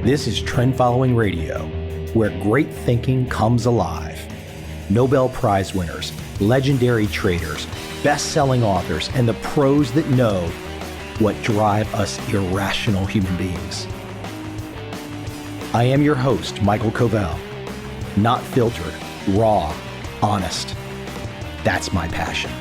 This is Trend Following Radio, where great thinking comes alive. Nobel Prize winners, legendary traders, best-selling authors, and the pros that know what drive us irrational human beings. I am your host, MICHAEL COVEL. Not filtered, raw, honest. That's my passion.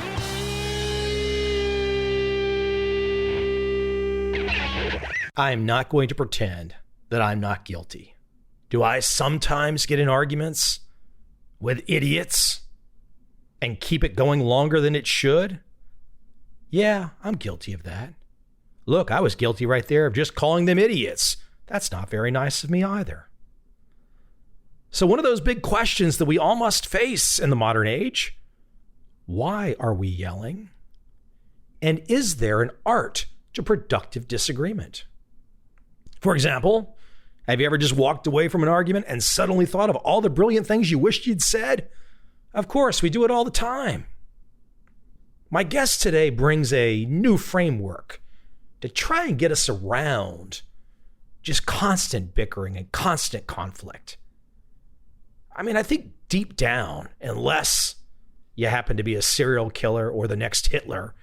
I am not going to pretend that I'm not guilty. Do I sometimes get in arguments with idiots and keep it going longer than it should? Yeah, I'm guilty of that. Look, I was guilty right there of just calling them idiots. That's not very nice of me either. So one of those big questions that we all must face in the modern age, why are we yelling? And is there an art to productive disagreement? For example, have you ever just walked away from an argument and suddenly thought of all the brilliant things you wished you'd said? Of course, we do it all the time. My guest today brings a new framework to try and get us around just constant bickering and constant conflict. I mean, I think deep down, unless you happen to be a serial killer or the next Hitler,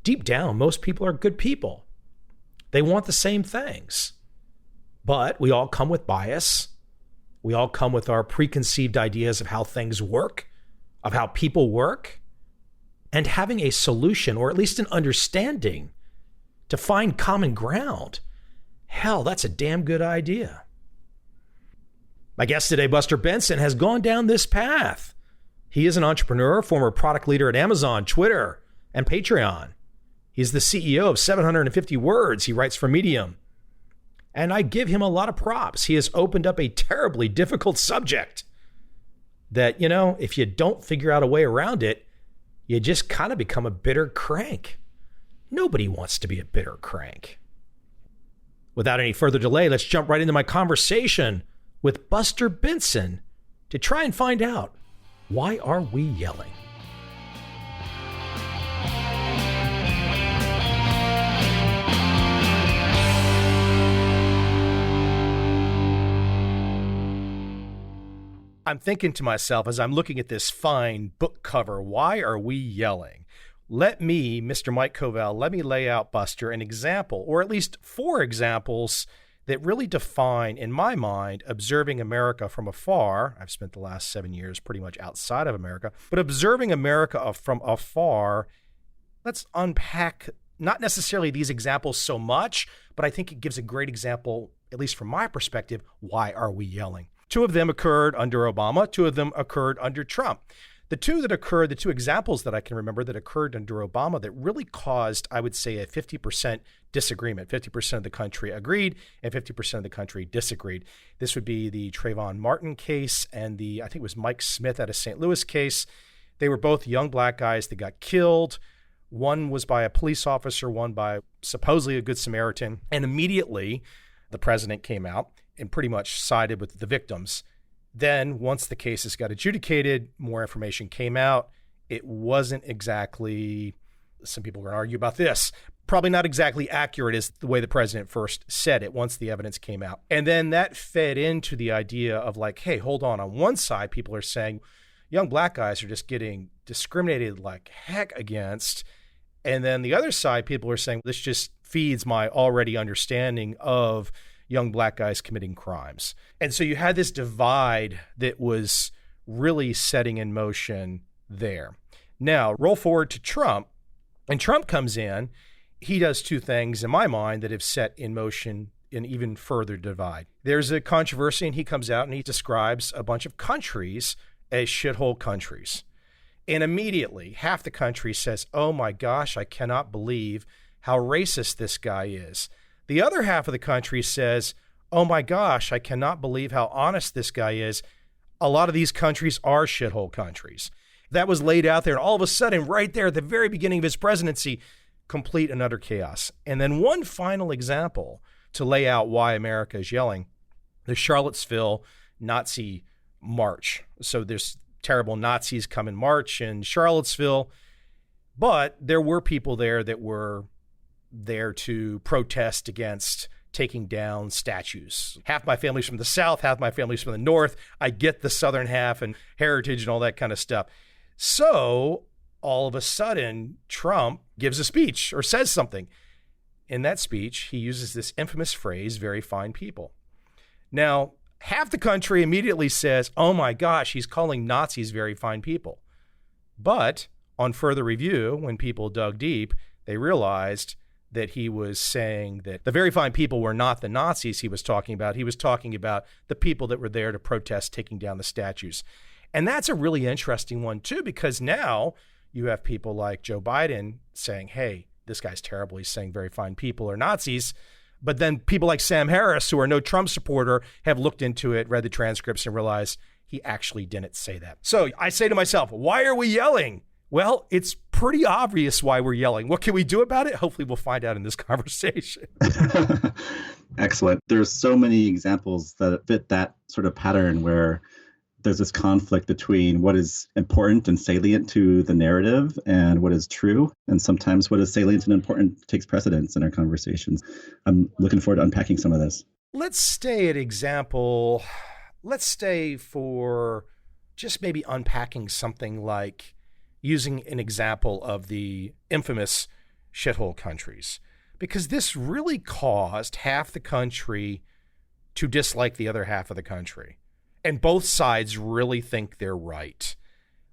deep down, most people are good people. They want the same things. But we all come with bias. We all come with our preconceived ideas of how things work, of how people work, and having a solution, or at least an understanding, to find common ground. Hell, that's a damn good idea. My guest today, Buster Benson, has gone down this path. He is an entrepreneur, former product leader at Amazon, Twitter, and Patreon. He's the CEO of 750 Words. He writes for Medium. And I give him a lot of props. He has opened up a terribly difficult subject that, if you don't figure out a way around it, you just kind of become a bitter crank. Nobody wants to be a bitter crank. Without any further delay, let's jump right into my conversation with Buster Benson to try and find out, why are we yelling? I'm thinking to myself as I'm looking at this fine book cover, why are we yelling? Let me, Mr. Mike Coveil, let me lay out, Buster, an example, or at least 4 examples that really define, in my mind, observing America from afar. I've spent the last 7 years pretty much outside of America, but observing America from afar, let's unpack not necessarily these examples so much, but I think it gives a great example, at least from my perspective, why are we yelling? 2 of them occurred under Obama. 2 of them occurred under Trump. The 2 examples that I can remember that occurred under Obama that really caused, I would say, a 50% disagreement. 50% of the country agreed and 50% of the country disagreed. This would be the Trayvon Martin case and I think it was Mike Smith out of St. Louis case. They were both young black guys that got killed. One was by a police officer, one by supposedly a Good Samaritan. And immediately the president came out and pretty much sided with the victims. Then once the cases got adjudicated, more information came out. It wasn't exactly, some people are going to argue about this, probably not exactly accurate as the way the president first said it once the evidence came out. And then that fed into the idea of like, hey, hold on. On one side, people are saying young black guys are just getting discriminated like heck against. And then the other side, people are saying this just feeds my already understanding of young black guys committing crimes. And so you had this divide that was really setting in motion there. Now, roll forward to Trump, and Trump comes in. He does 2 things, in my mind, that have set in motion an even further divide. There's a controversy, and he comes out and he describes a bunch of countries as shithole countries. And immediately, half the country says, oh my gosh, I cannot believe how racist this guy is. The other half of the country says, oh my gosh, I cannot believe how honest this guy is. A lot of these countries are shithole countries. That was laid out there. And all of a sudden, right there at the very beginning of his presidency, complete and utter chaos. And then one final example to lay out why America is yelling, the Charlottesville Nazi march. So there's terrible Nazis come in march in Charlottesville, but there were people there that were there to protest against taking down statues. Half my family's from the South, half my family's from the North. I get the Southern half and heritage and all that kind of stuff. So all of a sudden, Trump gives a speech or says something. In that speech, he uses this infamous phrase, very fine people. Now, half the country immediately says, oh my gosh, he's calling Nazis very fine people. But on further review, when people dug deep, they realized that he was saying that the very fine people were not the Nazis he was talking about. He was talking about the people that were there to protest taking down the statues. And that's a really interesting one, too, because now you have people like Joe Biden saying, hey, this guy's terrible. He's saying very fine people are Nazis. But then people like Sam Harris, who are no Trump supporter, have looked into it, read the transcripts, and realized he actually didn't say that. So I say to myself, why are we yelling? Well, it's pretty obvious why we're yelling. What can we do about it? Hopefully we'll find out in this conversation. Excellent. There's so many examples that fit that sort of pattern where there's this conflict between what is important and salient to the narrative and what is true. And sometimes what is salient and important takes precedence in our conversations. I'm looking forward to unpacking some of this. Let's stay at example. Let's stay for just maybe unpacking something like using an example of the infamous shithole countries, because this really caused half the country to dislike the other half of the country. And both sides really think they're right.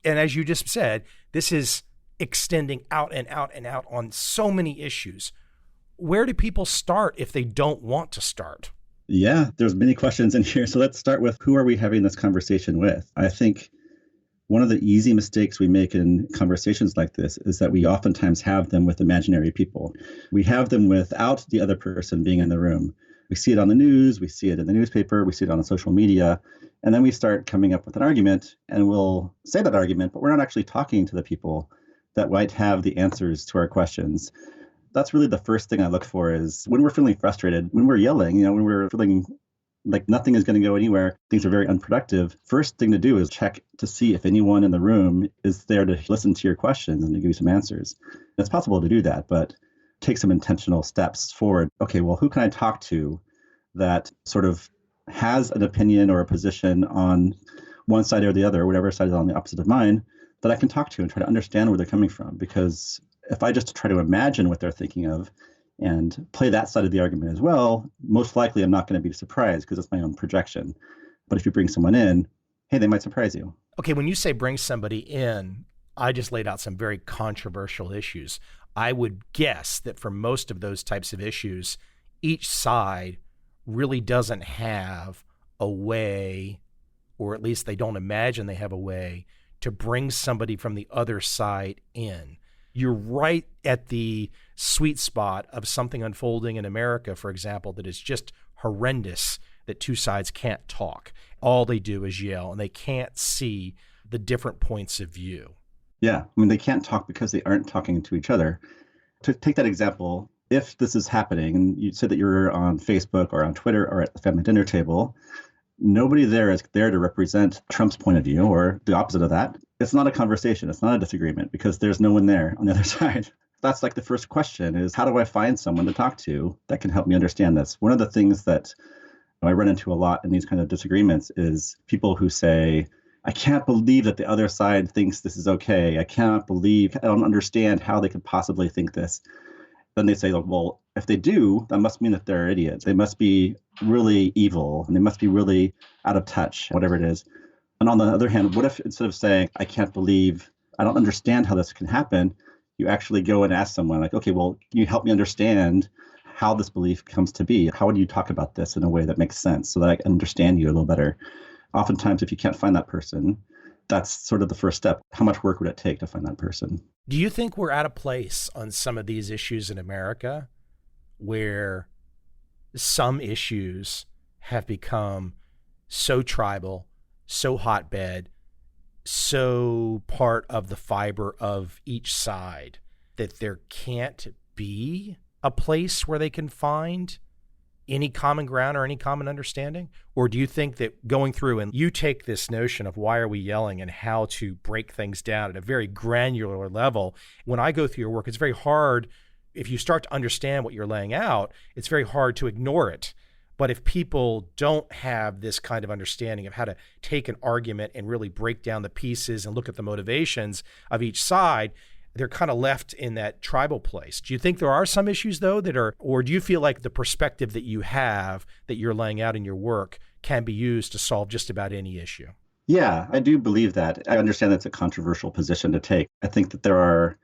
And as you just said, this is extending out and out and out on so many issues. Where do people start if they don't want to start? Yeah, there's many questions in here. So let's start with, who are we having this conversation with? I think one of the easy mistakes we make in conversations like this is that we oftentimes have them with imaginary people. We have them without the other person being in the room. We see it on the news, we see it in the newspaper, we see it on social media, and then we start coming up with an argument, and we'll say that argument, but we're not actually talking to the people that might have the answers to our questions. That's really the first thing I look for, is when we're feeling frustrated, when we're yelling, when we're feeling like nothing is going to go anywhere, things are very unproductive. First thing to do is check to see if anyone in the room is there to listen to your questions and to give you some answers. It's possible to do that, but take some intentional steps forward. Okay, well, who can I talk to that sort of has an opinion or a position on one side or the other, or whatever side is on the opposite of mine, that I can talk to and try to understand where they're coming from? Because if I just try to imagine what they're thinking of and play that side of the argument as well, most likely I'm not going to be surprised because it's my own projection. But if you bring someone in, hey, they might surprise you. Okay, when you say bring somebody in, I just laid out some very controversial issues. I would guess that for most of those types of issues, each side really doesn't have a way, or at least they don't imagine they have a way, to bring somebody from the other side in. You're right at the sweet spot of something unfolding in America, for example, that is just horrendous, that two sides can't talk. All they do is yell, and they can't see the different points of view. Yeah, I mean, they can't talk because they aren't talking to each other. To take that example, if this is happening, and you said that you're on Facebook or on Twitter or at the family dinner table, nobody there is there to represent Trump's point of view or the opposite of that. It's not a conversation. It's not a disagreement because there's no one there on the other side. That's like the first question is, how do I find someone to talk to that can help me understand this? One of the things that I run into a lot in these kind of disagreements is people who say, I can't believe that the other side thinks this is okay. I don't understand how they could possibly think this. Then they say, well, if they do, that must mean that they're idiots. They must be really evil, and they must be really out of touch, whatever it is. And on the other hand, what if instead of saying, I don't understand how this can happen, you actually go and ask someone like, okay, well, can you help me understand how this belief comes to be? How would you talk about this in a way that makes sense so that I can understand you a little better? Oftentimes, if you can't find that person, that's sort of the first step. How much work would it take to find that person? Do you think we're at a place on some of these issues in America where some issues have become so tribal, so hotbed, so part of the fiber of each side that there can't be a place where they can find any common ground or any common understanding? Or do you think that going through and you take this notion of why are we yelling and how to break things down at a very granular level, when I go through your work, it's very hard if you start to understand what you're laying out, it's very hard to ignore it. But if people don't have this kind of understanding of how to take an argument and really break down the pieces and look at the motivations of each side, they're kind of left in that tribal place. Do you think there are some issues, though, or do you feel like the perspective that you have, that you're laying out in your work, can be used to solve just about any issue? Yeah, I do believe that. I understand that's a controversial position to take. I think that there are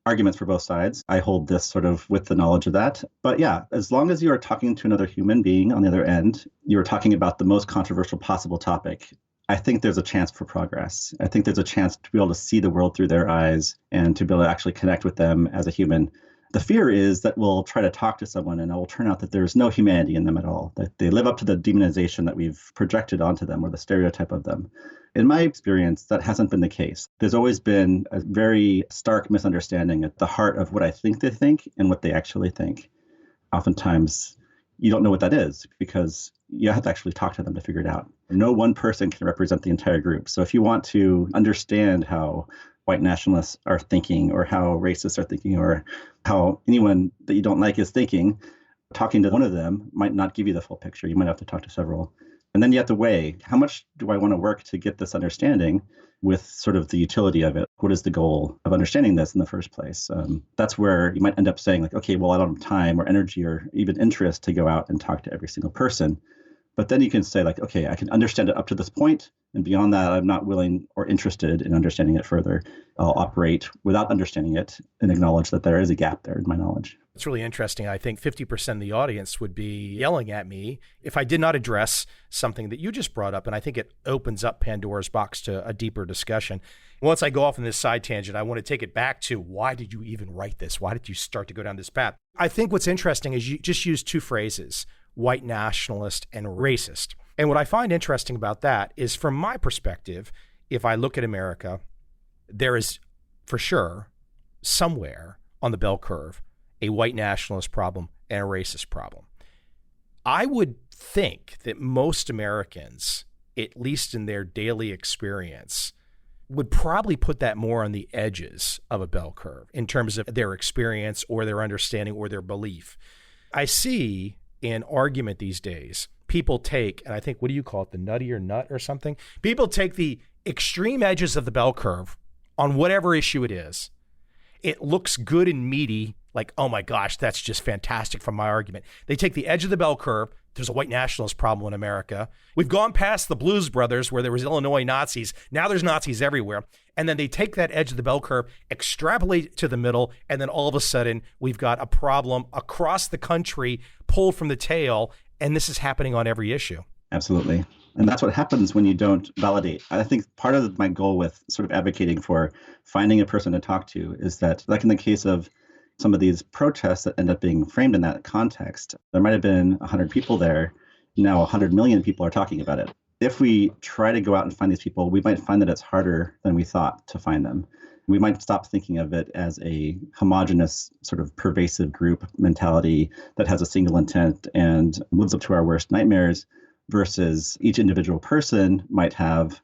arguments for both sides. I hold this sort of with the knowledge of that. But yeah, as long as you are talking to another human being on the other end, you're talking about the most controversial possible topic, I think there's a chance for progress. I think there's a chance to be able to see the world through their eyes and to be able to actually connect with them as a human. The fear is that we'll try to talk to someone and it will turn out that there's no humanity in them at all, that they live up to the demonization that we've projected onto them or the stereotype of them. In my experience, that hasn't been the case. There's always been a very stark misunderstanding at the heart of what I think they think and what they actually think. Oftentimes, you don't know what that is because you have to actually talk to them to figure it out. No one person can represent the entire group. So if you want to understand how white nationalists are thinking or how racists are thinking or how anyone that you don't like is thinking, talking to one of them might not give you the full picture. You might have to talk to several. And then you have to weigh, how much do I want to work to get this understanding with sort of the utility of it? What is the goal of understanding this in the first place? That's where you might end up saying like, okay, well, I don't have time or energy or even interest to go out and talk to every single person. But then you can say like, okay, I can understand it up to this point, and beyond that, I'm not willing or interested in understanding it further. I'll operate without understanding it and acknowledge that there is a gap there in my knowledge. It's really interesting. I think 50% of the audience would be yelling at me if I did not address something that you just brought up, and I think it opens up Pandora's box to a deeper discussion. Once I go off on this side tangent, I want to take it back to, why did you even write this? Why did you start to go down this path? I think what's interesting is you just use two phrases, white nationalist and racist. And what I find interesting about that is, from my perspective, if I look at America, there is for sure somewhere on the bell curve a white nationalist problem and a racist problem. I would think that most Americans, at least in their daily experience, would probably put that more on the edges of a bell curve in terms of their experience or their understanding or their belief. I see in argument these days, people take, and I think, what do you call it, the nuttier nut or something? People take the extreme edges of the bell curve on whatever issue it is. It looks good and meaty, like, oh my gosh, that's just fantastic from my argument. They take the edge of the bell curve. There's a white nationalist problem in America. We've gone past the Blues Brothers where there was Illinois Nazis. Now there's Nazis everywhere. And then they take that edge of the bell curve, extrapolate it to the middle, and then all of a sudden we've got a problem across the country pulled from the tail. And this is happening on every issue. Absolutely. And that's what happens when you don't validate. I think part of my goal with sort of advocating for finding a person to talk to is that, like in the case of some of these protests that end up being framed in that context, there might have been 100 people there. Now 100 million people are talking about it. If we try to go out and find these people, we might find that it's harder than we thought to find them. We might stop thinking of it as a homogenous, sort of pervasive group mentality that has a single intent and lives up to our worst nightmares, versus each individual person might have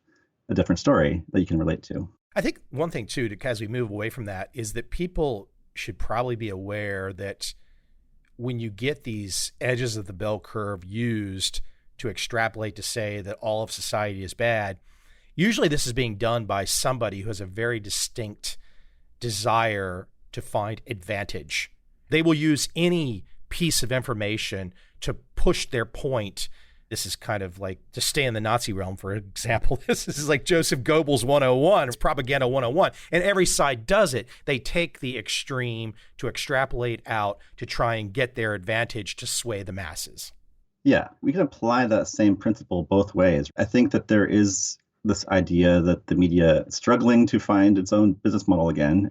a different story that you can relate to. I think one thing, too, as we move away from that, is that people should probably be aware that when you get these edges of the bell curve used to extrapolate to say that all of society is bad, usually this is being done by somebody who has a very distinct desire to find advantage. They will use any piece of information to push their point. This is kind of like, to stay in the Nazi realm, for example, this is like Joseph Goebbels 101, it's propaganda 101, and every side does it. They take the extreme to extrapolate out to try and get their advantage to sway the masses. Yeah, we can apply that same principle both ways. I think that there is this idea that the media is struggling to find its own business model again,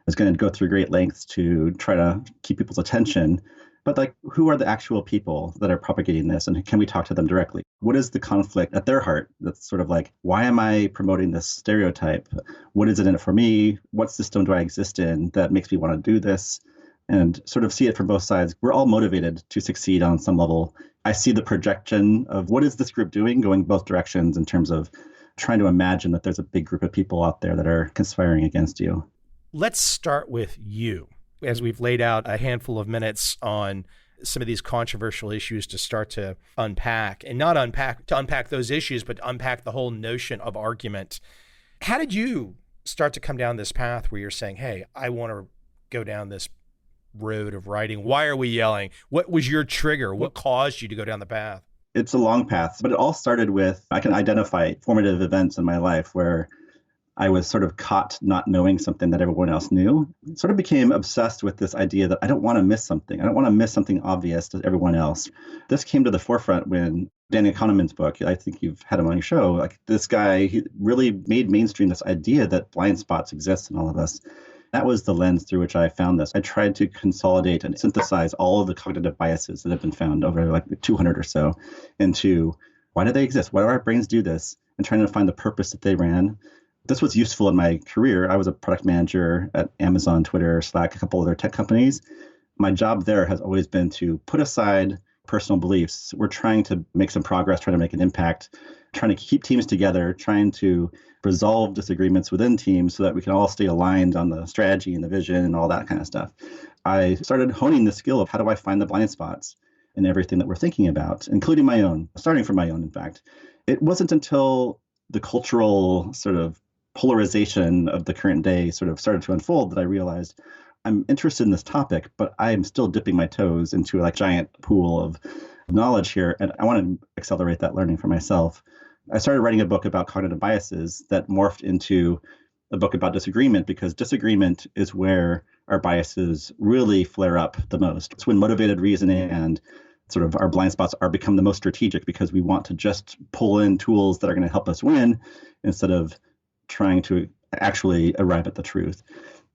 is going to go through great lengths to try to keep people's attention. But like, who are the actual people that are propagating this, and can we talk to them directly? What is the conflict at their heart that's sort of like, why am I promoting this stereotype? What is it in it for me? What system do I exist in that makes me want to do this? And sort of see it from both sides. We're all motivated to succeed on some level. I see the projection of what is this group doing going both directions in terms of trying to imagine that there's a big group of people out there that are conspiring against you. Let's start with you. as we've laid out a handful of minutes on some of these controversial issues to start to unpack, and not unpack those issues, but unpack the whole notion of argument. How did you start to come down this path where you're saying, hey, I want to go down this road of writing? Why are we yelling? What was your trigger? What caused you to go down the path? It's a long path, but it all started with, I can identify formative events in my life where I was sort of caught not knowing something that everyone else knew. Sort of became obsessed with this idea that I don't want to miss something. I don't want to miss something obvious to everyone else. This came to the forefront when Danny Kahneman's book, I think you've had him on your show, like this guy, he really made mainstream this idea that blind spots exist in all of us. That was the lens through which I found this. I tried to consolidate and synthesize all of the cognitive biases that have been found over like 200 or so into why do they exist? Why do our brains do this? And trying to find the purpose that they ran. This was useful in my career. I was a product manager at Amazon, Twitter, Slack, a couple other tech companies. My job there has always been to put aside personal beliefs. We're trying to make some progress, trying to make an impact, trying to keep teams together, trying to resolve disagreements within teams so that we can all stay aligned on the strategy and the vision and all that kind of stuff. I started honing the skill of how do I find the blind spots in everything that we're thinking about, including my own, starting from my own, in fact. It wasn't until the cultural sort of polarization of the current day sort of started to unfold that I realized I'm interested in this topic, but I'm still dipping my toes into a giant pool of knowledge here, and I want to accelerate that learning for myself. I started writing a book about cognitive biases that morphed into a book about disagreement, because disagreement is where our biases really flare up the most. It's when motivated reasoning and sort of our blind spots are become the most strategic, because we want to just pull in tools that are going to help us win instead of trying to actually arrive at the truth.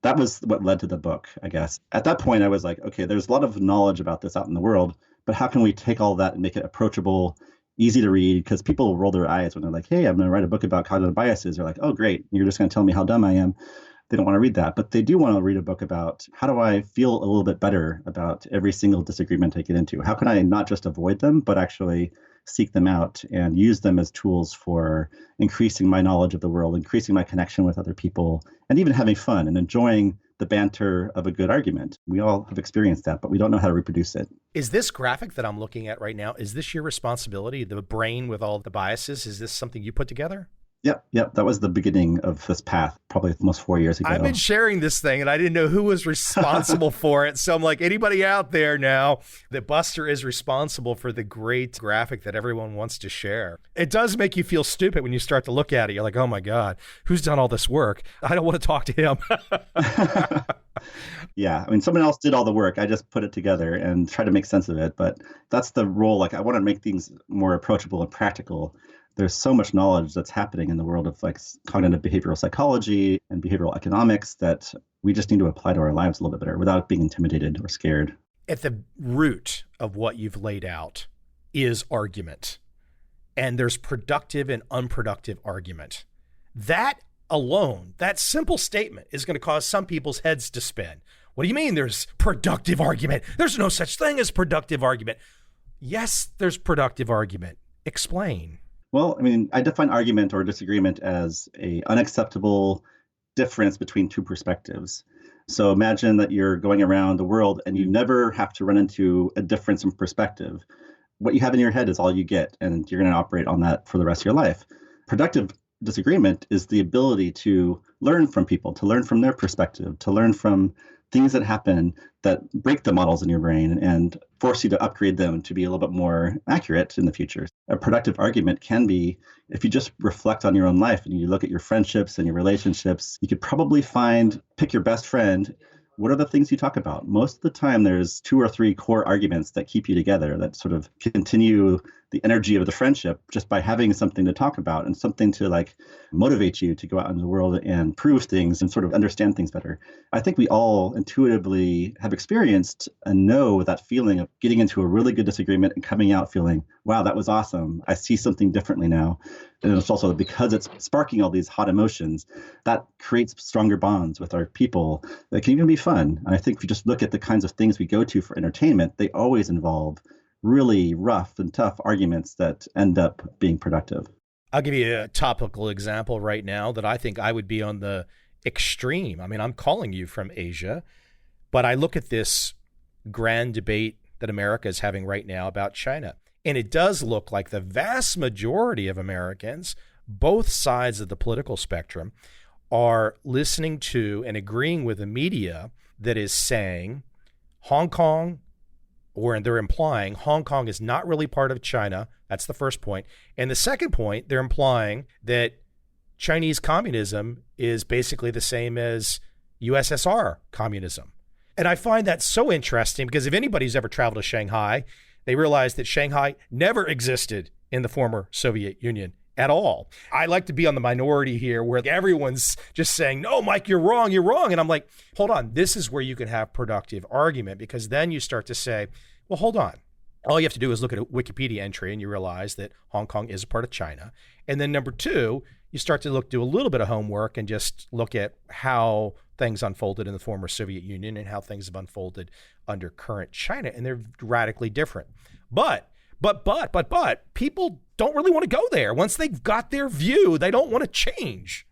That was what led to the book, I guess. At that point, I was like, okay, there's a lot of knowledge about this out in the world, but how can we take all that and make it approachable, easy to read? Because people will roll their eyes when they're like, hey, I'm going to write a book about cognitive biases. They're like, oh, great. You're just going to tell me how dumb I am. They don't want to read that, but they do want to read a book about how do I feel a little bit better about every single disagreement I get into? How can I not just avoid them, but actually seek them out and use them as tools for increasing my knowledge of the world, increasing my connection with other people, and even having fun and enjoying the banter of a good argument. We all have experienced that, but we don't know how to reproduce it. Is this graphic that I'm looking at right now, is this your responsibility, the brain with all the biases? Is this something you put together? Yep. That was the beginning of this path, probably almost 4 years ago. I've been sharing this thing and I didn't know who was responsible for it. So I'm like, anybody out there now, that Buster is responsible for the great graphic that everyone wants to share. It does make you feel stupid when you start to look at it. You're like, oh my God, who's done all this work? I don't want to talk to him. Yeah, I mean, someone else did all the work. I just put it together and try to make sense of it. But that's the role. Like, I want to make things more approachable and practical. There's so much knowledge that's happening in the world of like cognitive behavioral psychology and behavioral economics that we just need to apply to our lives a little bit better without being intimidated or scared. At the root of what you've laid out is argument. And there's productive and unproductive argument. That alone, that simple statement is going to cause some people's heads to spin. What do you mean there's productive argument? There's no such thing as productive argument. Yes, there's productive argument. Explain. Well, I mean, I define argument or disagreement as an unacceptable difference between two perspectives. So imagine that you're going around the world and you never have to run into a difference in perspective. What you have in your head is all you get, and you're going to operate on that for the rest of your life. Productive disagreement is the ability to learn from people, to learn from their perspective, to learn from things that happen that break the models in your brain and force you to upgrade them to be a little bit more accurate in the future. A productive argument can be, if you just reflect on your own life and you look at your friendships and your relationships, you could probably pick your best friend. What are the things you talk about? Most of the time, there's 2 or 3 core arguments that keep you together, that sort of continue the energy of the friendship just by having something to talk about and something to like motivate you to go out into the world and prove things and sort of understand things better. I think we all intuitively have experienced and know that feeling of getting into a really good disagreement and coming out feeling, wow, that was awesome. I see something differently now. And it's also because it's sparking all these hot emotions that creates stronger bonds with our people that can even be fun. And I think if you just look at the kinds of things we go to for entertainment, they always involve really rough and tough arguments that end up being productive. I'll give you a topical example right now that I think I would be on the extreme. I mean, I'm calling you from Asia, But I look at this grand debate that America is having right now about China, and it does look like the vast majority of Americans, both sides of the political spectrum, are listening to and agreeing with the media that is saying Hong Kong, or they're implying Hong Kong is not really part of China. That's the first point. And the second point, they're implying that Chinese communism is basically the same as USSR communism. And I find that so interesting because if anybody's ever traveled to Shanghai, they realize that Shanghai never existed in the former Soviet Union at all. I like to be on the minority here where everyone's just saying, no, Mike, you're wrong, you're wrong. And I'm like, hold on, this is where you can have productive argument, because then you start to say, well, hold on. All you have to do is look at a Wikipedia entry and you realize that Hong Kong is a part of China. And then number two, you start to do a little bit of homework and just look at how things unfolded in the former Soviet Union and how things have unfolded under current China. And they're radically different. But people don't really want to go there. Once they've got their view, they don't want to change.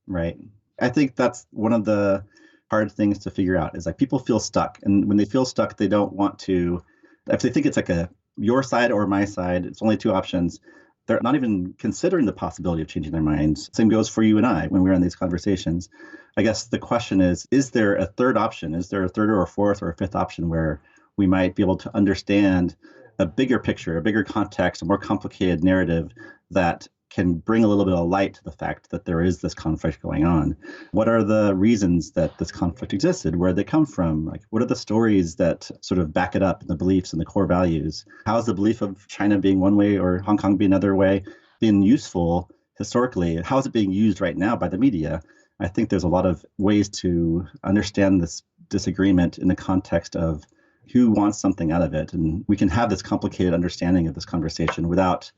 Right. I think that's one of the hard things to figure out is like people feel stuck. And when they feel stuck, they don't want to, if they think it's like your side or my side, it's only two options. They're not even considering the possibility of changing their minds. Same goes for you and I when we're in these conversations. I guess the question is there a third option? Is there a third or a fourth or a fifth option where we might be able to understand a bigger picture, a bigger context, a more complicated narrative that can bring a little bit of light to the fact that there is this conflict going on? What are the reasons that this conflict existed? Where did they come from? Like, what are the stories that sort of back it up, and the beliefs and the core values? How is the belief of China being one way or Hong Kong being another way been useful historically? How is it being used right now by the media? I think there's a lot of ways to understand this disagreement in the context of who wants something out of it. And we can have this complicated understanding of this conversation without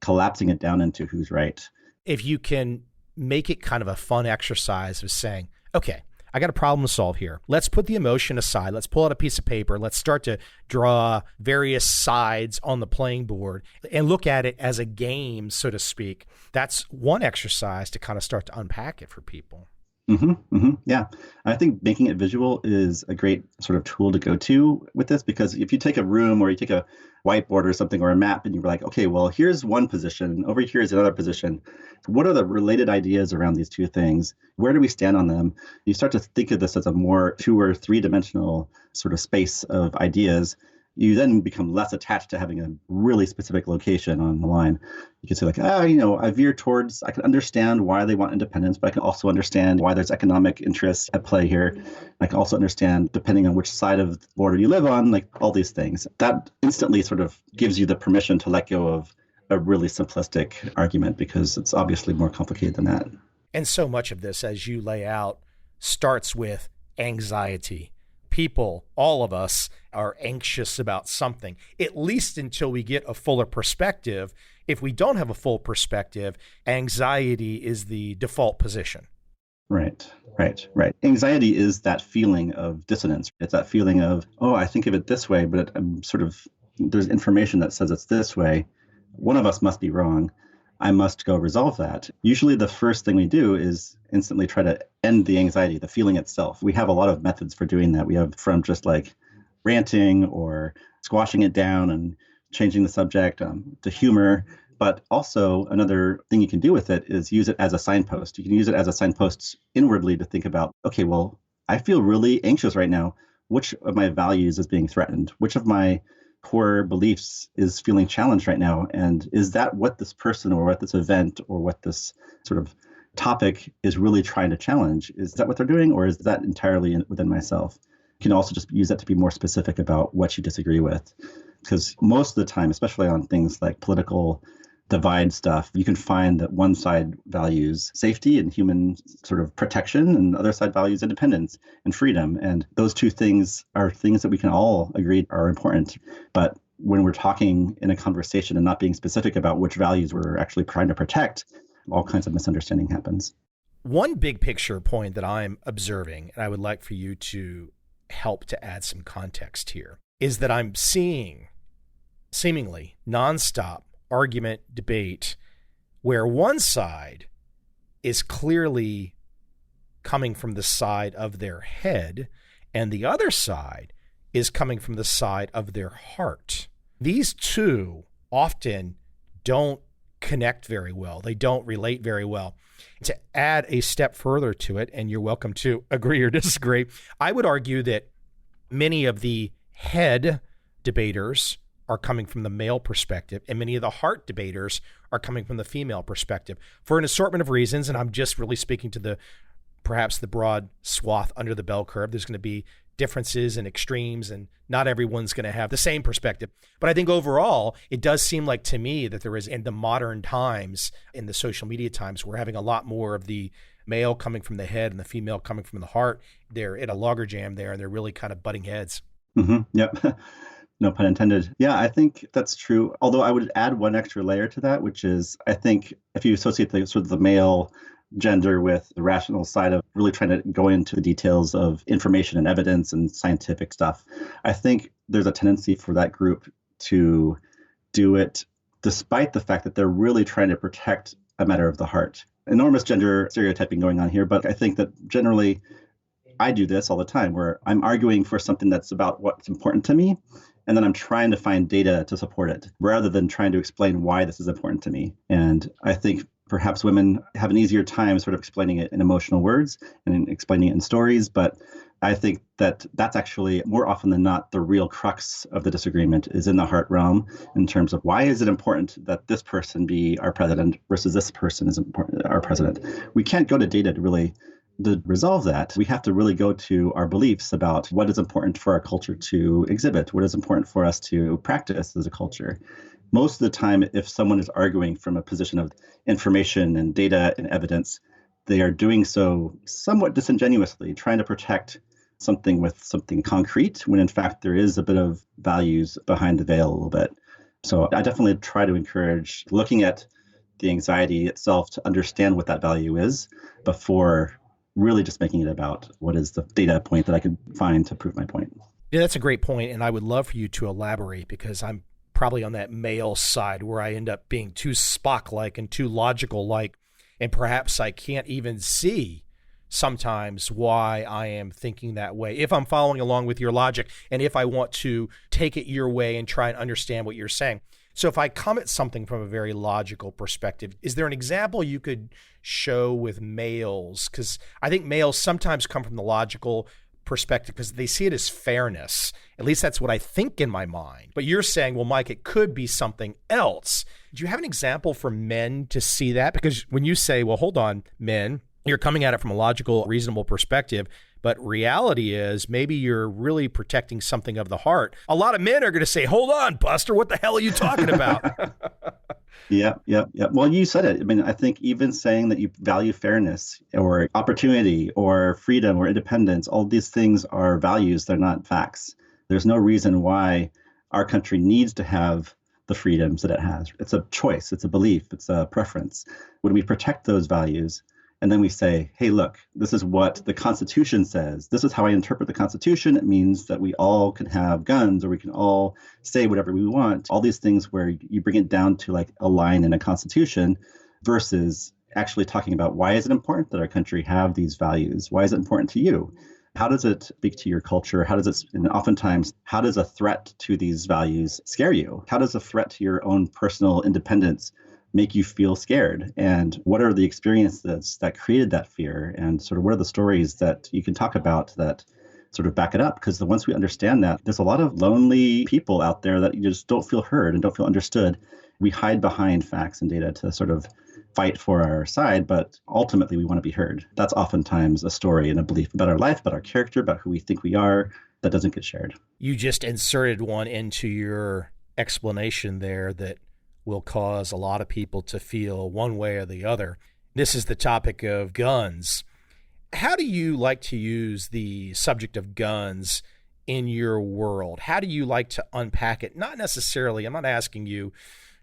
collapsing it down into who's right. If you can make it kind of a fun exercise of saying, okay, I got a problem to solve here. Let's put the emotion aside. Let's pull out a piece of paper. Let's start to draw various sides on the playing board and look at it as a game, so to speak. That's one exercise to kind of start to unpack it for people. Yeah. I think making it visual is a great sort of tool to go to with this, because if you take a room or you take a whiteboard or something or a map and you're like, okay, well, here's one position, over here is another position. What are the related ideas around these two things? Where do we stand on them? You start to think of this as a more 2 or 3 dimensional sort of space of ideas. You then become less attached to having a really specific location on the line. You can say like, I veer towards, I can understand why they want independence, but I can also understand why there's economic interests at play here. I can also understand, depending on which side of the border you live on, like all these things. That instantly sort of gives you the permission to let go of a really simplistic argument, because it's obviously more complicated than that. And so much of this, as you lay out, starts with anxiety. People, all of us, are anxious about something, at least until we get a fuller perspective. If we don't have a full perspective, anxiety is the default position. Right. Anxiety is that feeling of dissonance. It's that feeling of, I think of it this way, but I'm there's information that says it's this way. One of us must be wrong. I must go resolve that. Usually the first thing we do is instantly try to end the anxiety, the feeling itself. We have a lot of methods for doing that. We have from just like ranting or squashing it down and changing the subject to humor. But also another thing you can do with it is use it as a signpost. You can use it as a signpost inwardly to think about, okay, well, I feel really anxious right now. Which of my values is being threatened? Which of my core beliefs is feeling challenged right now? And is that what this person or what this event or what this sort of topic is really trying to challenge? Is that what they're doing, or is that entirely within myself? You can also just use that to be more specific about what you disagree with. Because most of the time, especially on things like political divide stuff, you can find that one side values safety and human sort of protection, and the other side values independence and freedom. And those two things are things that we can all agree are important. But when we're talking in a conversation and not being specific about which values we're actually trying to protect, all kinds of misunderstanding happens. One big picture point that I'm observing, and I would like for you to help to add some context here, is that I'm seeing seemingly nonstop argument, debate, where one side is clearly coming from the side of their head and the other side is coming from the side of their heart. These two often don't connect very well. They don't relate very well. To add a step further to it, and you're welcome to agree or disagree, I would argue that many of the head debaters are coming from the male perspective, and many of the heart debaters are coming from the female perspective for an assortment of reasons. And I'm just really speaking to perhaps the broad swath under the bell curve. There's going to be differences and extremes, and not everyone's going to have the same perspective. But I think overall, it does seem like to me that there is, in the modern times, in the social media times, we're having a lot more of the male coming from the head and the female coming from the heart. They're at a loggerjam there, and they're really kind of butting heads. Mm-hmm. Yep. No pun intended. Yeah, I think that's true. Although I would add one extra layer to that, which is, I think if you associate the sort of the male gender with the rational side of really trying to go into the details of information and evidence and scientific stuff, I think there's a tendency for that group to do it despite the fact that they're really trying to protect a matter of the heart. Enormous gender stereotyping going on here, but I think that generally I do this all the time where I'm arguing for something that's about what's important to me, and then I'm trying to find data to support it rather than trying to explain why this is important to me. And I think perhaps women have an easier time sort of explaining it in emotional words and explaining it in stories, but I think that that's actually more often than not the real crux of the disagreement is in the heart realm in terms of why is it important that this person be our president versus this person is important, our president. We can't go to data to resolve that. We have to really go to our beliefs about what is important for our culture to exhibit, what is important for us to practice as a culture. Most of the time, if someone is arguing from a position of information and data and evidence, they are doing so somewhat disingenuously, trying to protect something with something concrete, when in fact there is a bit of values behind the veil a little bit. So I definitely try to encourage looking at the anxiety itself to understand what that value is before really just making it about what is the data point that I could find to prove my point. Yeah, that's a great point, and I would love for you to elaborate because I'm probably on that male side where I end up being too Spock-like and too logical-like, and perhaps I can't even see sometimes why I am thinking that way, if I'm following along with your logic and if I want to take it your way and try and understand what you're saying. So if I come at something from a very logical perspective, is there an example you could show with males? Because I think males sometimes come from the logical perspective because they see it as fairness. At least that's what I think in my mind. But you're saying, well, Mike, it could be something else. Do you have an example for men to see that? Because when you say, well, hold on, men, you're coming at it from a logical, reasonable perspective, but reality is maybe you're really protecting something of the heart. A lot of men are going to say, hold on, Buster, what the hell are you talking about? Yeah. Well, you said it. I mean, I think even saying that you value fairness or opportunity or freedom or independence, all these things are values. They're not facts. There's no reason why our country needs to have the freedoms that it has. It's a choice. It's a belief. It's a preference. When we protect those values, and then we say, hey, look, this is what the Constitution says. This is how I interpret the Constitution. It means that we all can have guns or we can all say whatever we want. All these things where you bring it down to like a line in a Constitution versus actually talking about why is it important that our country have these values? Why is it important to you? How does it speak to your culture? How does it, and oftentimes, how does a threat to these values scare you? How does a threat to your own personal independence make you feel scared? And what are the experiences that created that fear? And sort of what are the stories that you can talk about that sort of back it up? Because once we understand that, there's a lot of lonely people out there that you just don't feel heard and don't feel understood. We hide behind facts and data to sort of fight for our side, but ultimately we want to be heard. That's oftentimes a story and a belief about our life, about our character, about who we think we are, that doesn't get shared. You just inserted one into your explanation there that will cause a lot of people to feel one way or the other. This is the topic of guns. How do you like to use the subject of guns in your world? How do you like to unpack it? Not necessarily, I'm not asking you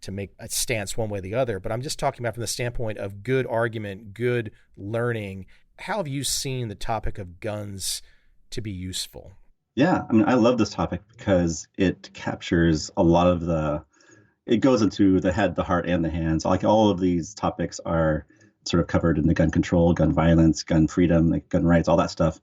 to make a stance one way or the other, but I'm just talking about from the standpoint of good argument, good learning. How have you seen the topic of guns to be useful? Yeah, I mean, I love this topic because it captures a lot of it goes into the head, the heart, and the hands. Like all of these topics are sort of covered in the gun control, gun violence, gun freedom, like gun rights, all that stuff.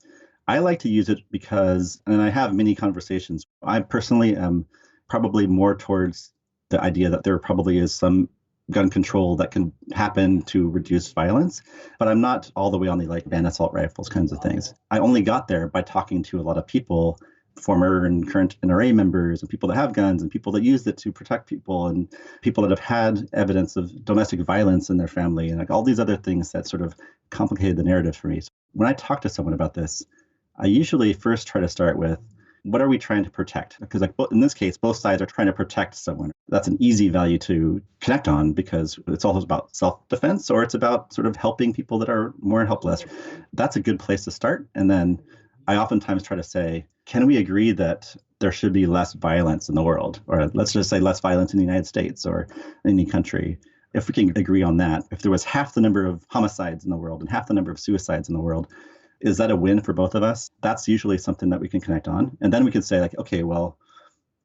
I like to use it because, and I have many conversations, I personally am probably more towards the idea that there probably is some gun control that can happen to reduce violence, but I'm not all the way on the like ban assault rifles kinds of things. I only got there by talking to a lot of people, former and current NRA members and people that have guns and people that use it to protect people and people that have had evidence of domestic violence in their family and like all these other things that sort of complicated the narrative for me. So when I talk to someone about this, I usually first try to start with what are we trying to protect? Because like in this case, both sides are trying to protect someone. That's an easy value to connect on because it's all about self-defense or it's about sort of helping people that are more helpless. That's a good place to start. And then I oftentimes try to say, can we agree that there should be less violence in the world? Or let's just say less violence in the United States or any country. If we can agree on that, if there was half the number of homicides in the world and half the number of suicides in the world, is that a win for both of us? That's usually something that we can connect on. And then we can say like, okay, well,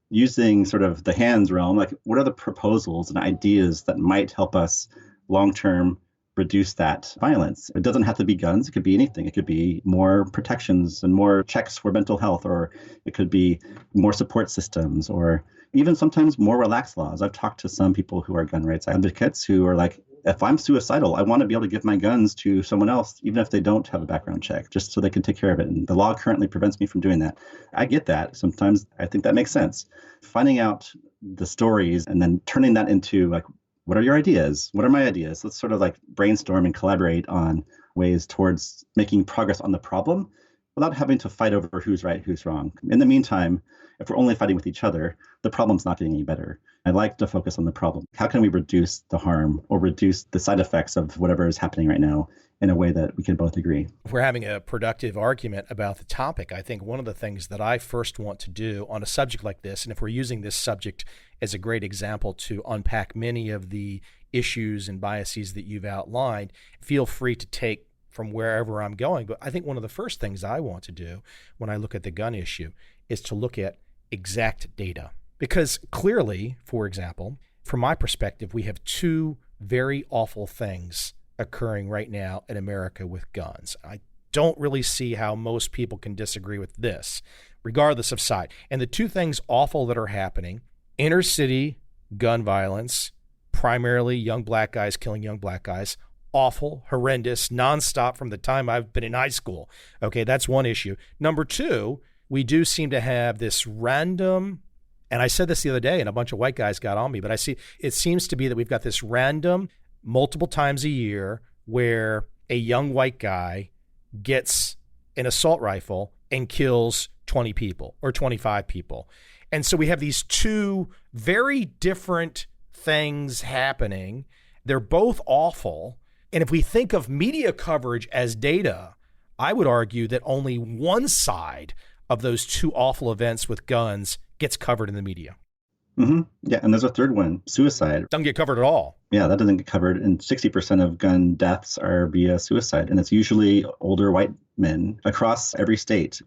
using sort of the hands realm, like what are the proposals and ideas that might help us long-term reduce that violence? It doesn't have to be guns. It could be anything. It could be more protections and more checks for mental health, or it could be more support systems, or even sometimes more relaxed laws. I've talked to some people who are gun rights advocates who are like, if I'm suicidal, I want to be able to give my guns to someone else, even if they don't have a background check, just so they can take care of it. And the law currently prevents me from doing that. I get that. Sometimes I think that makes sense. Finding out the stories and then turning that into like, what are your ideas? What are my ideas? Let's sort of like brainstorm and collaborate on ways towards making progress on the problem without having to fight over who's right, who's wrong. In the meantime, if we're only fighting with each other, the problem's not getting any better. I like to focus on the problem. How can we reduce the harm or reduce the side effects of whatever is happening right now in a way that we can both agree? If we're having a productive argument about the topic, I think one of the things that I first want to do on a subject like this, and if we're using this subject as a great example to unpack many of the issues and biases that you've outlined, feel free to take from wherever I'm going. But I think one of the first things I want to do when I look at the gun issue is to look at exact data. Because clearly, for example, from my perspective, we have two very awful things occurring right now in America with guns. I don't really see how most people can disagree with this, regardless of side. And the two things awful that are happening, inner city gun violence, primarily young black guys killing young black guys, awful, horrendous, nonstop from the time I've been in high school. Okay, that's one issue. Number two, we do seem to have this random, and I said this the other day and a bunch of white guys got on me, but it seems to be that we've got this random multiple times a year where a young white guy gets an assault rifle and kills 20 people or 25 people. And so we have these two very different things happening. They're both awful. And if we think of media coverage as data, I would argue that only one side of those two awful events with guns gets covered in the media. Mm-hmm. Yeah, and there's a third one, suicide. Doesn't get covered at all. Yeah, that doesn't get covered. And 60% of gun deaths are via suicide. And it's usually older white men across every state.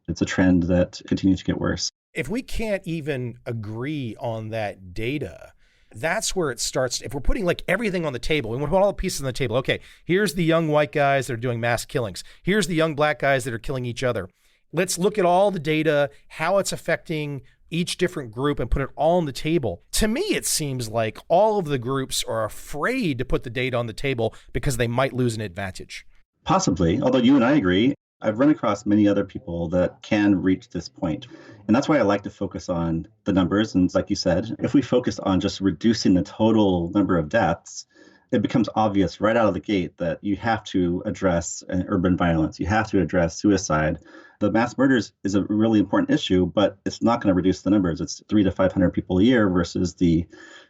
It's a trend that continues to get worse. If we can't even agree on that data, that's where it starts. If we're putting like everything on the table, and we put all the pieces on the table, okay, here's the young white guys that are doing mass killings. Here's the young black guys that are killing each other. Let's look at all the data, how it's affecting each different group and put it all on the table. To me, it seems like all of the groups are afraid to put the data on the table because they might lose an advantage. Possibly, although you and I agree. I've run across many other people that can reach this point. And that's why I like to focus on the numbers. And like you said, if we focus on just reducing the total number of deaths, it becomes obvious right out of the gate that you have to address urban violence. You have to address suicide. The mass murders is a really important issue, but it's not going to reduce the numbers. It's 300 to 500 people a year versus the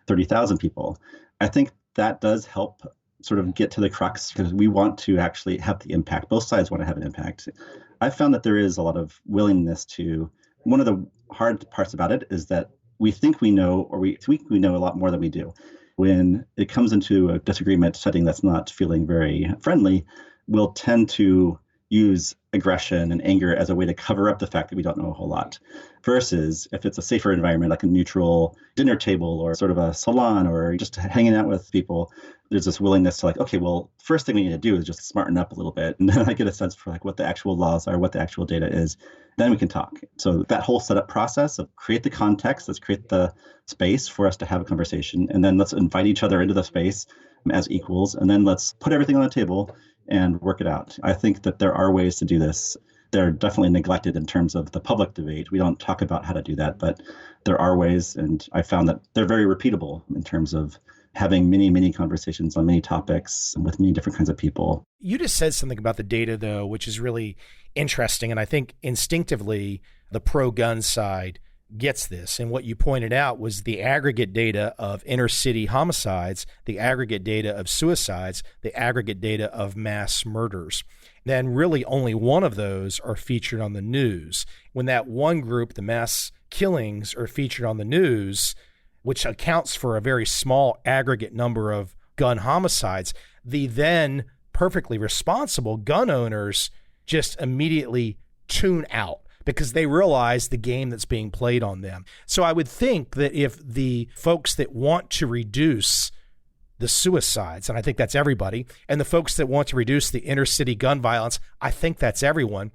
30,000 people. I think that does help sort of get to the crux because we want to actually have the impact. Both sides want to have an impact. I've found that there is a lot of willingness to, one of the hard parts about it is that we think we know, or we think we know a lot more than we do. When it comes into a disagreement setting that's not feeling very friendly, we'll tend to use aggression and anger as a way to cover up the fact that we don't know a whole lot. Versus if it's a safer environment, like a neutral dinner table or sort of a salon or just hanging out with people, there's this willingness to like, okay, well, first thing we need to do is just smarten up a little bit. And then I get a sense for like what the actual laws are, what the actual data is. Then we can talk. So that whole setup process of create the context, let's create the space for us to have a conversation. And then let's invite each other into the space as equals. And then let's put everything on the table and work it out. I think that there are ways to do this. They're definitely neglected in terms of the public debate. We don't talk about how to do that, but there are ways. And I found that they're very repeatable in terms of having many, many conversations on many topics with many different kinds of people. You just said something about the data, though, which is really interesting. And I think instinctively, the pro-gun side gets this. And what you pointed out was the aggregate data of inner city homicides, the aggregate data of suicides, the aggregate data of mass murders. Then really only one of those are featured on the news. When that one group, the mass killings, are featured on the news, which accounts for a very small aggregate number of gun homicides, the then perfectly responsible gun owners just immediately tune out because they realize the game that's being played on them. So I would think that if the folks that want to reduce the suicides, and I think that's everybody, and the folks that want to reduce the inner city gun violence, I think that's everyone,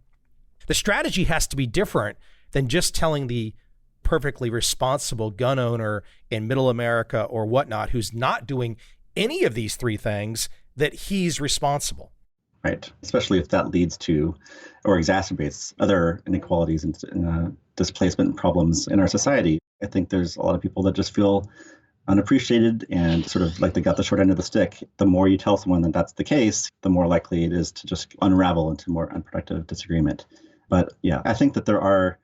the strategy has to be different than just telling the perfectly responsible gun owner in middle America or whatnot who's not doing any of these three things that he's responsible. Right. Especially if that leads to or exacerbates other inequalities and displacement problems in our society. I think there's a lot of people that just feel unappreciated and sort of like they got the short end of the stick. The more you tell someone that that's the case, the more likely it is to just unravel into more unproductive disagreement. But yeah, I think that there are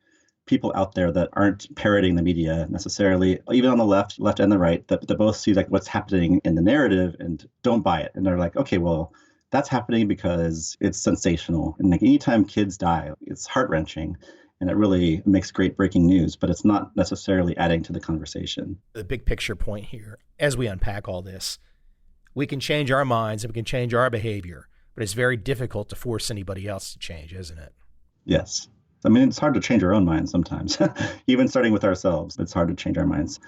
people out there that aren't parroting the media necessarily, even on the left and the right, that both see like what's happening in the narrative and don't buy it. And they're like, okay, well, that's happening because it's sensational. And like anytime kids die, it's heart-wrenching. And it really makes great breaking news, but it's not necessarily adding to the conversation. The big picture point here, as we unpack all this, we can change our minds and we can change our behavior, but it's very difficult to force anybody else to change, isn't it? Yes. I mean, it's hard to change our own minds sometimes. Even starting with ourselves, it's hard to change our minds.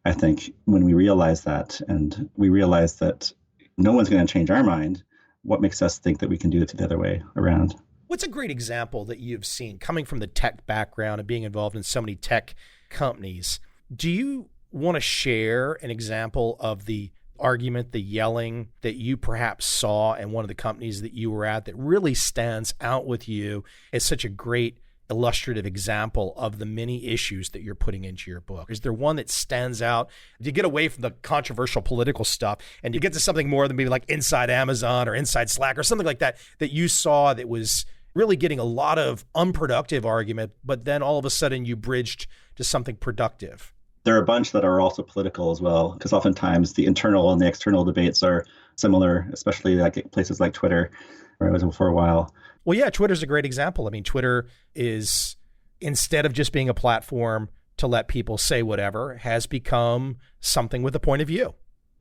I think when we realize that and we realize that no one's going to change our mind, what makes us think that we can do it the other way around? What's a great example that you've seen coming from the tech background and being involved in so many tech companies? Do you want to share an example of the argument, the yelling that you perhaps saw in one of the companies that you were at that really stands out with you as such a great illustrative example of the many issues that you're putting into your book? Is there one that stands out? Do you get away from the controversial political stuff and you get to something more than maybe like Inside Amazon or Inside Slack or something like that, that you saw that was really getting a lot of unproductive argument, but then all of a sudden you bridged to something productive? There are a bunch that are also political as well, because oftentimes the internal and the external debates are similar, especially like places like Twitter, where I was for a while. Well, yeah, Twitter's a great example. I mean, Twitter is, instead of just being a platform to let people say whatever, has become something with a point of view.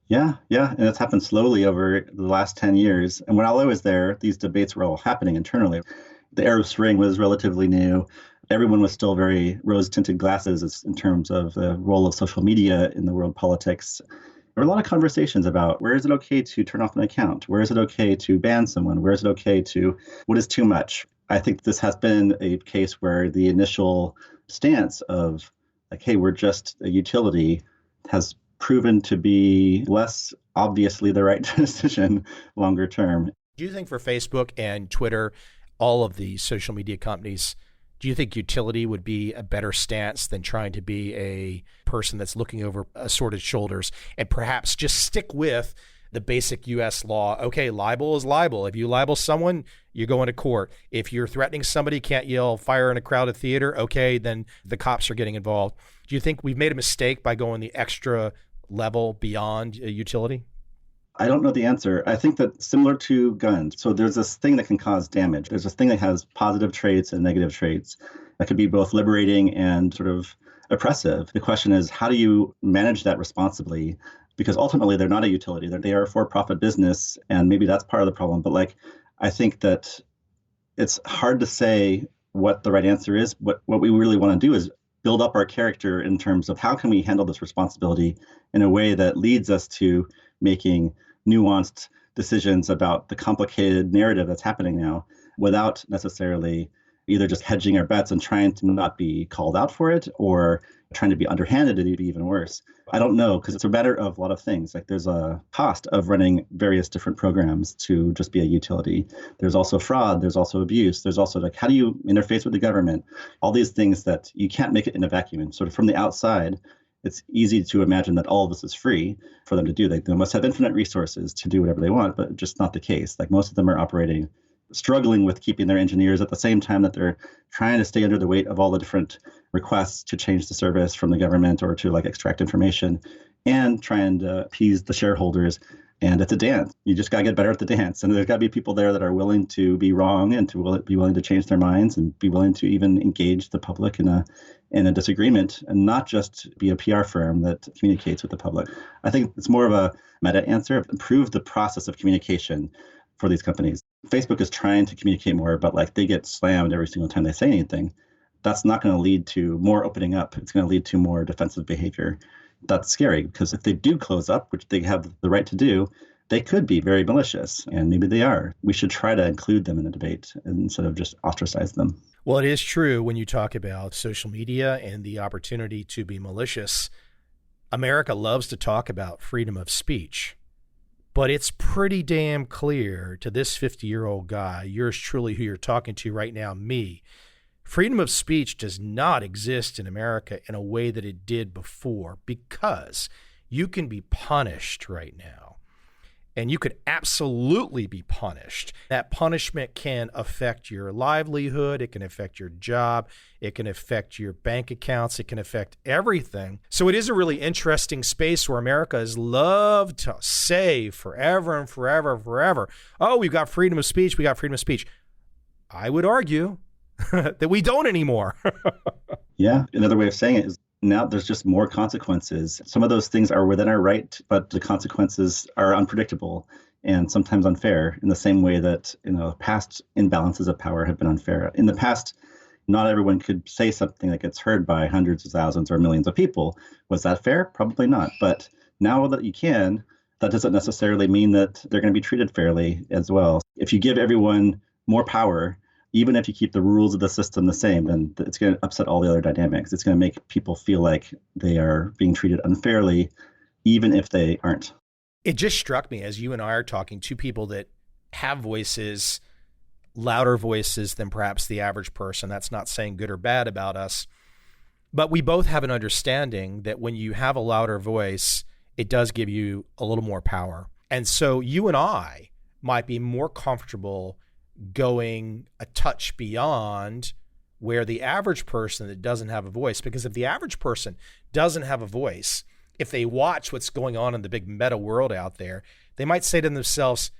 Yeah. And it's happened slowly over the last 10 years. And when I was there, these debates were all happening internally. The Arab Spring was relatively new. Everyone was still very rose-tinted glasses in terms of the role of social media in the world politics. There were a lot of conversations about where is it okay to turn off an account? Where is it okay to ban someone? Where is it okay to, what is too much? I think this has been a case where the initial stance of like, hey, we're just a utility has proven to be less obviously the right decision longer term. Do you think for Facebook and Twitter, all of the social media companies, do you think utility would be a better stance than trying to be a person that's looking over assorted shoulders and perhaps just stick with the basic U.S. law? Okay, libel is libel. If you libel someone, you're going to court. If you're threatening somebody, can't yell fire in a crowded theater, okay, then the cops are getting involved. Do you think we've made a mistake by going the extra level beyond utility? I don't know the answer. I think that similar to guns, so there's this thing that can cause damage. There's this thing that has positive traits and negative traits that could be both liberating and sort of oppressive. The question is, how do you manage that responsibly? Because ultimately, they're not a utility. They are a for-profit business, and maybe that's part of the problem. But like, I think that it's hard to say what the right answer is. What we really want to do is build up our character in terms of how can we handle this responsibility in a way that leads us to making nuanced decisions about the complicated narrative that's happening now without necessarily either just hedging our bets and trying to not be called out for it or trying to be underhanded and be even worse. I don't know, because it's a matter of a lot of things. Like there's a cost of running various different programs to just be a utility. There's also fraud. There's also abuse. There's also like, how do you interface with the government? All these things that you can't make it in a vacuum. And sort of from the outside, it's easy to imagine that all of this is free for them to do. They must have infinite resources to do whatever they want, but just not the case. Like most of them are operating, struggling with keeping their engineers at the same time that they're trying to stay under the weight of all the different requests to change the service from the government or to like extract information and trying to appease the shareholders. And it's a dance. You just got to get better at the dance. And there's got to be people there that are willing to be wrong and to be willing to change their minds and be willing to even engage the public in a disagreement and not just be a PR firm that communicates with the public. I think it's more of a meta answer. Improve the process of communication for these companies. Facebook is trying to communicate more, but like they get slammed every single time they say anything. That's not going to lead to more opening up. It's going to lead to more defensive behavior. That's scary because if they do close up, which they have the right to do, they could be very malicious, and maybe they are. We should try to include them in the debate instead of just ostracize them. Well, it is true when you talk about social media and the opportunity to be malicious. America loves to talk about freedom of speech, but it's pretty damn clear to this 50-year-old guy, yours truly, who you're talking to right now, me, freedom of speech does not exist in America in a way that it did before because you can be punished right now. And you could absolutely be punished. That punishment can affect your livelihood. It can affect your job. It can affect your bank accounts. It can affect everything. So it is a really interesting space where America has loved to say forever and forever and forever, oh, we've got freedom of speech. We got freedom of speech. I would argue that we don't anymore. Yeah. Another way of saying it is now there's just more consequences. Some of those things are within our right, but the consequences are unpredictable and sometimes unfair in the same way that, past imbalances of power have been unfair. In the past, not everyone could say something that gets heard by hundreds of thousands or millions of people. Was that fair? Probably not. But now that you can, that doesn't necessarily mean that they're going to be treated fairly as well. If you give everyone more power, even if you keep the rules of the system the same, then it's going to upset all the other dynamics. It's going to make people feel like they are being treated unfairly, even if they aren't. It just struck me as you and I are talking, two people that have voices, louder voices than perhaps the average person. That's not saying good or bad about us. But we both have an understanding that when you have a louder voice, it does give you a little more power. And so you and I might be more comfortable going a touch beyond where the average person that doesn't have a voice, because if the average person doesn't have a voice, if they watch what's going on in the big meta world out there, they might say to themselves,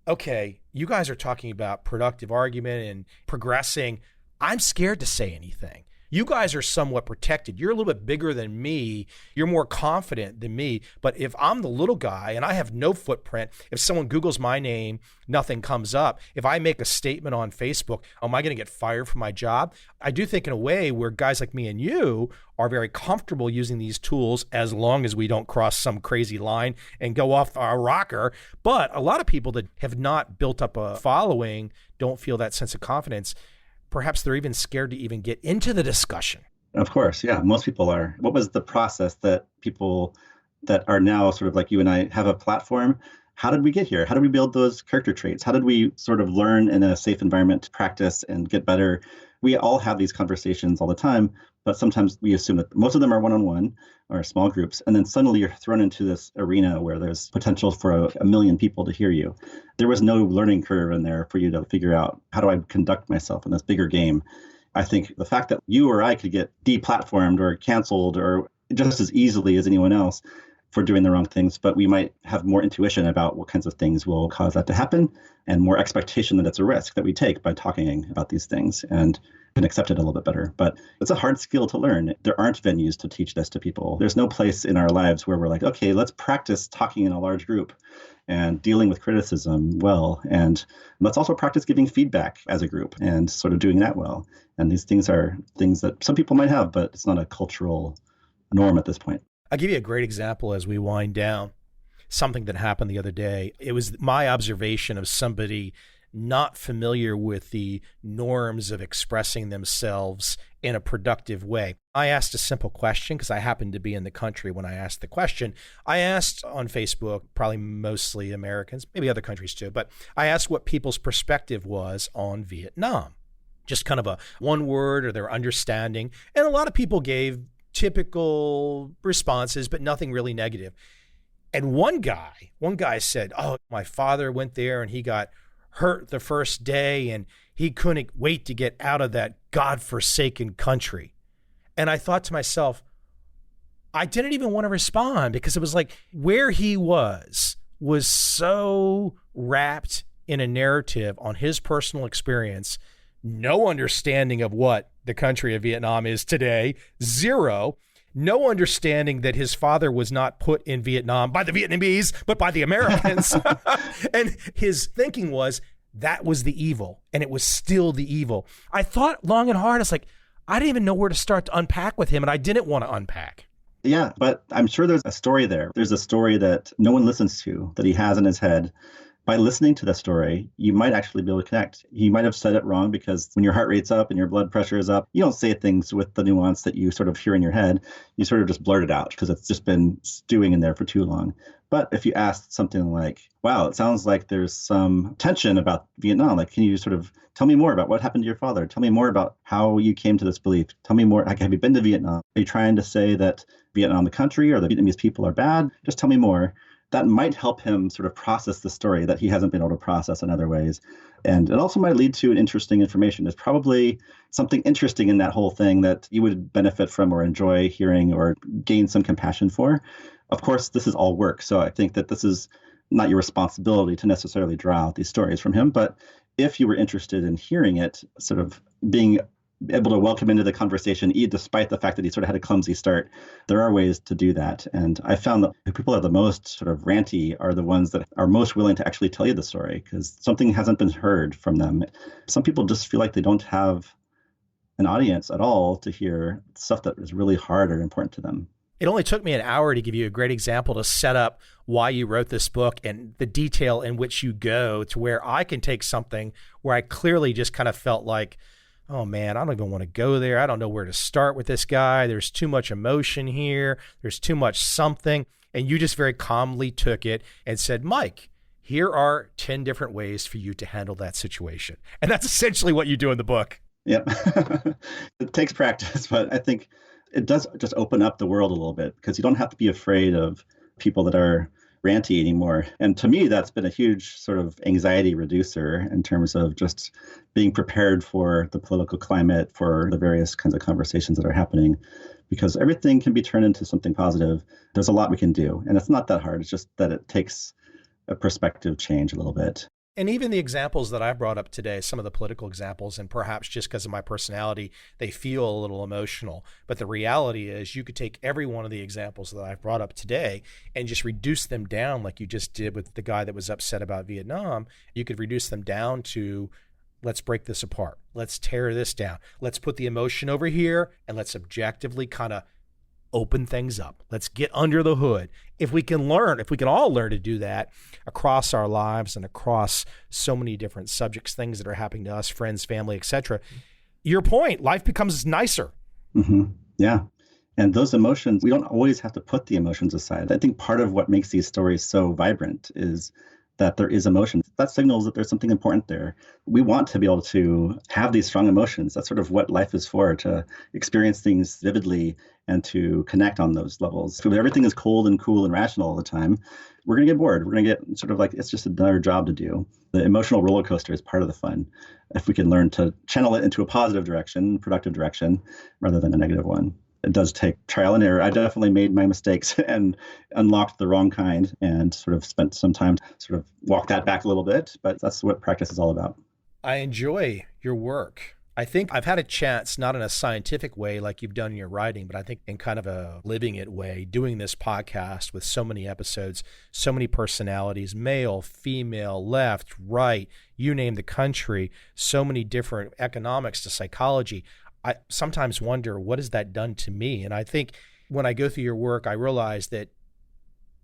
okay, you guys are talking about productive argument and progressing. I'm scared to say anything. You guys are somewhat protected. You're a little bit bigger than me. You're more confident than me. But if I'm the little guy and I have no footprint, if someone Googles my name, nothing comes up. If I make a statement on Facebook, am I going to get fired from my job? I do think in a way where guys like me and you are very comfortable using these tools as long as we don't cross some crazy line and go off our rocker. But a lot of people that have not built up a following don't feel that sense of confidence. Perhaps they're even scared to even get into the discussion. Of course, yeah, most people are. What was the process that people that are now sort of like you and I have a platform? How did we get here? How did we build those character traits? How did we sort of learn in a safe environment to practice and get better? We all have these conversations all the time, but sometimes we assume that most of them are one-on-one or small groups. And then suddenly you're thrown into this arena where there's potential for a million people to hear you. There was no learning curve in there for you to figure out, how do I conduct myself in this bigger game? I think the fact that you or I could get deplatformed or canceled or just as easily as anyone else for doing the wrong things, but we might have more intuition about what kinds of things will cause that to happen and more expectation that it's a risk that we take by talking about these things and can accept it a little bit better. But it's a hard skill to learn. There aren't venues to teach this to people. There's no place in our lives where we're like, okay, let's practice talking in a large group and dealing with criticism well. And let's also practice giving feedback as a group and sort of doing that well. And these things are things that some people might have, but it's not a cultural norm at this point. I'll give you a great example as we wind down. Something that happened the other day. It was my observation of somebody not familiar with the norms of expressing themselves in a productive way. I asked a simple question because I happened to be in the country when I asked the question. I asked on Facebook, probably mostly Americans, maybe other countries too, but I asked what people's perspective was on Vietnam. Just kind of a one word or their understanding. And a lot of people gave typical responses, but nothing really negative. And one guy said, oh, my father went there and he got hurt the first day and he couldn't wait to get out of that godforsaken country. And I thought to myself, I didn't even want to respond because it was like where he was so wrapped in a narrative on his personal experience, no understanding of what the country of Vietnam is today, zero. No understanding that his father was not put in Vietnam by the Vietnamese, but by the Americans. And his thinking was that was the evil, and it was still the evil. I thought long and hard. It's like, I didn't even know where to start to unpack with him, and I didn't want to unpack. Yeah, but I'm sure there's a story there. There's a story that no one listens to, that he has in his head. By listening to the story, you might actually be able to connect. He might have said it wrong because when your heart rate's up and your blood pressure is up, you don't say things with the nuance that you sort of hear in your head. You sort of just blurt it out because it's just been stewing in there for too long. But if you ask something like, wow, it sounds like there's some tension about Vietnam. Like, can you sort of tell me more about what happened to your father? Tell me more about how you came to this belief. Tell me more. Like, have you been to Vietnam? Are you trying to say that Vietnam, the country, or the Vietnamese people are bad? Just tell me more. That might help him sort of process the story that he hasn't been able to process in other ways. And it also might lead to an interesting information. There's probably something interesting in that whole thing that you would benefit from or enjoy hearing or gain some compassion for. Of course, this is all work. So I think that this is not your responsibility to necessarily draw out these stories from him. But if you were interested in hearing it, sort of being able to welcome into the conversation, despite the fact that he sort of had a clumsy start, there are ways to do that. And I found that the people that are the most sort of ranty are the ones that are most willing to actually tell you the story because something hasn't been heard from them. Some people just feel like they don't have an audience at all to hear stuff that is really hard or important to them. It only took me an hour to give you a great example to set up why you wrote this book and the detail in which you go to where I can take something where I clearly just kind of felt like, oh man, I don't even want to go there. I don't know where to start with this guy. There's too much emotion here. There's too much something. And you just very calmly took it and said, Mike, here are 10 different ways for you to handle that situation. And that's essentially what you do in the book. Yep. It takes practice, but I think it does just open up the world a little bit because you don't have to be afraid of people that are ranty anymore. And to me, that's been a huge sort of anxiety reducer in terms of just being prepared for the political climate, for the various kinds of conversations that are happening, because everything can be turned into something positive. There's a lot we can do. And it's not that hard. It's just that it takes a perspective change a little bit. And even the examples that I brought up today, some of the political examples, and perhaps just because of my personality, they feel a little emotional. But the reality is you could take every one of the examples that I've brought up today and just reduce them down like you just did with the guy that was upset about Vietnam. You could reduce them down to, let's break this apart. Let's tear this down. Let's put the emotion over here and let's objectively kind of open things up. Let's get under the hood. If we can all learn to do that across our lives and across so many different subjects, things that are happening to us, friends, family, etc. Your point, life becomes nicer. Mm-hmm. Yeah. And those emotions, we don't always have to put the emotions aside. I think part of what makes these stories so vibrant is that there is emotion. That signals that there's something important there. We want to be able to have these strong emotions. That's sort of what life is for, to experience things vividly and to connect on those levels. If everything is cold and cool and rational all the time, we're going to get bored. We're going to get sort of like, it's just another job to do. The emotional roller coaster is part of the fun. If we can learn to channel it into a positive direction, productive direction, rather than a negative one. It does take trial and error. I definitely made my mistakes and unlocked the wrong kind and sort of spent some time to sort of walk that back a little bit. But that's what practice is all about. I enjoy your work. I think I've had a chance, not in a scientific way like you've done in your writing, but I think in kind of a living it way, doing this podcast with so many episodes, so many personalities, male, female, left, right, you name the country, so many different economics to psychology. I sometimes wonder, what has that done to me? And I think when I go through your work, I realize that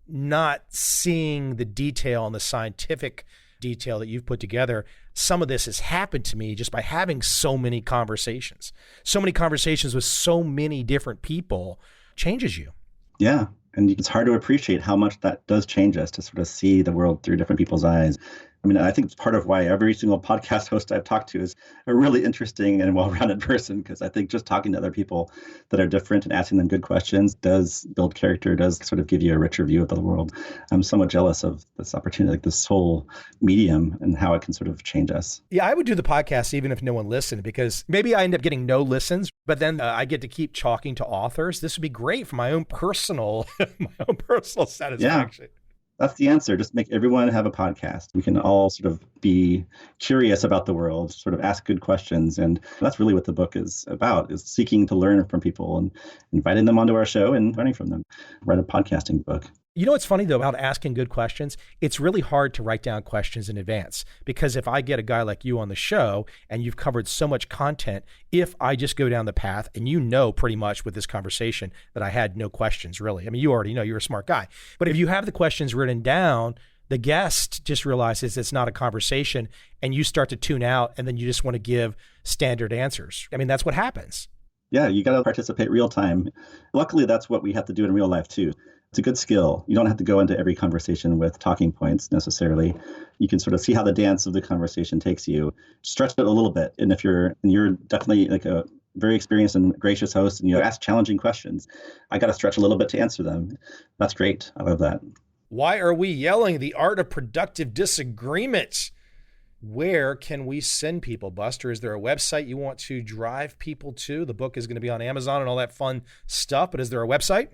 not seeing the detail and the scientific detail that you've put together, some of this has happened to me just by having so many conversations with so many different people changes you. Yeah. And it's hard to appreciate how much that does change us to sort of see the world through different people's eyes. I mean, I think it's part of why every single podcast host I've talked to is a really interesting and well-rounded person, because I think just talking to other people that are different and asking them good questions does build character, does sort of give you a richer view of the world. I'm somewhat jealous of this opportunity, like this whole medium and how it can sort of change us. Yeah, I would do the podcast even if no one listened, because maybe I end up getting no listens, but then I get to keep talking to authors. This would be great for my own personal satisfaction. Yeah. That's the answer. Just make everyone have a podcast. We can all sort of be curious about the world, sort of ask good questions. And that's really what the book is about, is seeking to learn from people and inviting them onto our show and learning from them. Write a podcasting book. You know what's funny, though, about asking good questions? It's really hard to write down questions in advance, because if I get a guy like you on the show and you've covered so much content, if I just go down the path and you know pretty much with this conversation that I had no questions, really. I mean, you already know, you're a smart guy. But if you have the questions written down, the guest just realizes it's not a conversation and you start to tune out, and then you just want to give standard answers. I mean, that's what happens. Yeah, you got to participate real time. Luckily, that's what we have to do in real life, too. It's a good skill. You don't have to go into every conversation with talking points necessarily. You can sort of see how the dance of the conversation takes you. Stretch it a little bit. And if you're definitely like a very experienced and gracious host and you ask challenging questions, I got to stretch a little bit to answer them. That's great. I love that. Why are we yelling? The art of productive disagreement. Where can we send people, Buster? Is there a website you want to drive people to? The book is going to be on Amazon and all that fun stuff, but is there a website?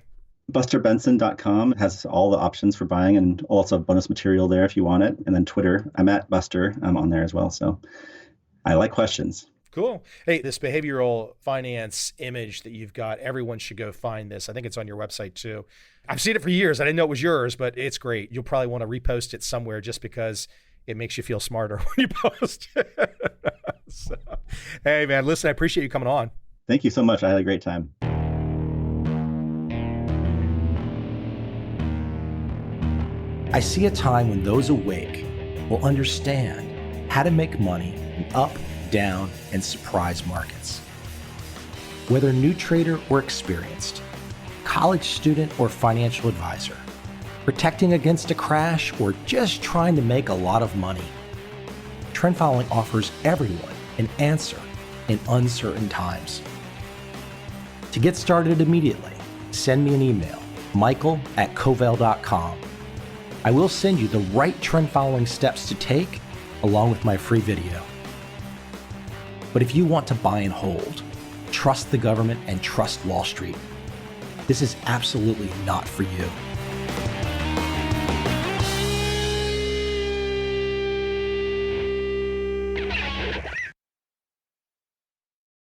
BusterBenson.com has all the options for buying, and also bonus material there if you want it. And then Twitter, I'm at Buster. I'm on there as well. So I like questions. Cool. Hey, this behavioral finance image that you've got, everyone should go find this. I think it's on your website too. I've seen it for years. I didn't know it was yours, but it's great. You'll probably want to repost it somewhere just because it makes you feel smarter when you post it. So, hey, man, listen, I appreciate you coming on. Thank you so much. I had a great time. I see a time when those awake will understand how to make money in up, down, and surprise markets. Whether new trader or experienced, college student or financial advisor, protecting against a crash or just trying to make a lot of money, trend following offers everyone an answer in uncertain times. To get started immediately, send me an email, michael@covel.com. I will send you the right trend following steps to take along with my free video. But if you want to buy and hold, trust the government and trust Wall Street, this is absolutely not for you.